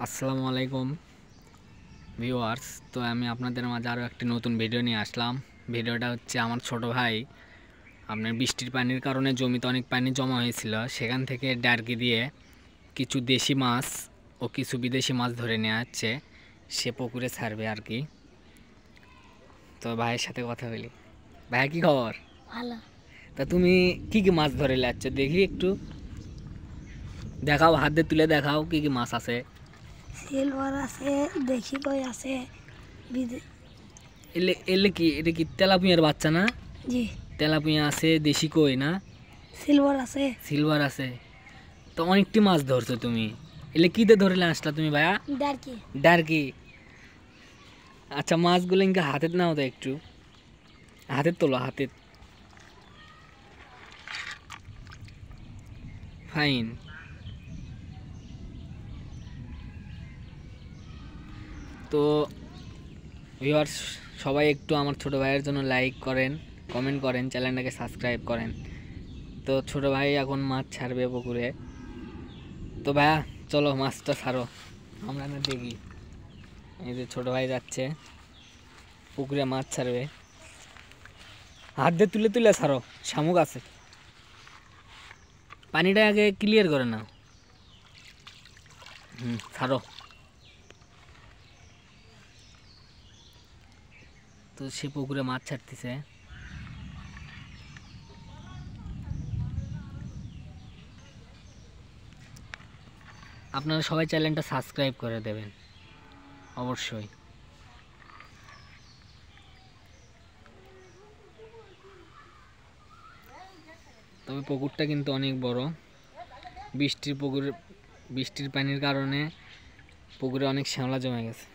আসসালামু আলাইকুম ভিউয়ার্স। তো আমি আপনাদের মাঝে আরও একটি নতুন ভিডিও নিয়ে আসলাম। ভিডিওটা হচ্ছে আমার ছোট ভাই আপনার বৃষ্টির পানির কারণে জমিতে অনেক পানি জমা হয়েছিল, সেখান থেকে ডার্কি দিয়ে কিছু দেশি মাছ ও কিছু বিদেশি মাছ ধরে নিয়ে আসছে, সে পুকুরে ছাড়বে আর কি। তো ভাইয়ের সাথে কথা বলি। ভাইয়া কি খবর? ভালো। তা তুমি কি কি মাছ ধরে নিয়ে দেখি একটু দেখাও, হাত দিয়ে তুলে দেখাও কি কি মাছ আছে। সিলভার আছে, দেশি কই আছে, এলে এলে কি এটা কি তেলাপিয়ার বাচ্চা না? জি। তেলাপিয়া আছে, দেশি কই না? সিলভার আছে। সিলভার আছে। তো অনেকটি মাছ ধরছো তুমি। এলে কিতে ধরলে আসলা তুমি ভাইয়া? ডারকি। ডারকি। আচ্ছা, মাছগুলো ইনকে হাতে নাও তো একটু, হাতে তোলো, হাতে। ফাইন। তো ভিউয়ার্স, সবাই একটু আমার ছোট ভাইয়ের জন্য লাইক করেন, কমেন্ট করেন, চ্যানেলটাকে সাবস্ক্রাইব করেন। তো ছোট ভাই এখন মাছ ছাড়বে পুকুরে। তো ভাইয়া চলো মাছটা ছাড়ো, আমরা না দেখি। এই যে ছোট ভাই যাচ্ছে পুকুরে মাছ ছাড়বে, হাত দিয়ে তুলে তুলে ছাড়ো, শামুক আছে। পানিটা আগে ক্লিয়ার করে নাও। ছাড়ো। তো সে পুকুরে মাছ ছাড়তেছে। আপনারা সবাই চ্যানেলটা সাবস্ক্রাইব করে দেবেন অবশ্যই। তবে পুকুরটা কিন্তু অনেক বড়। বৃষ্টির পানির কারণে পুকুরে অনেক শ্যাওলা জমে গেছে।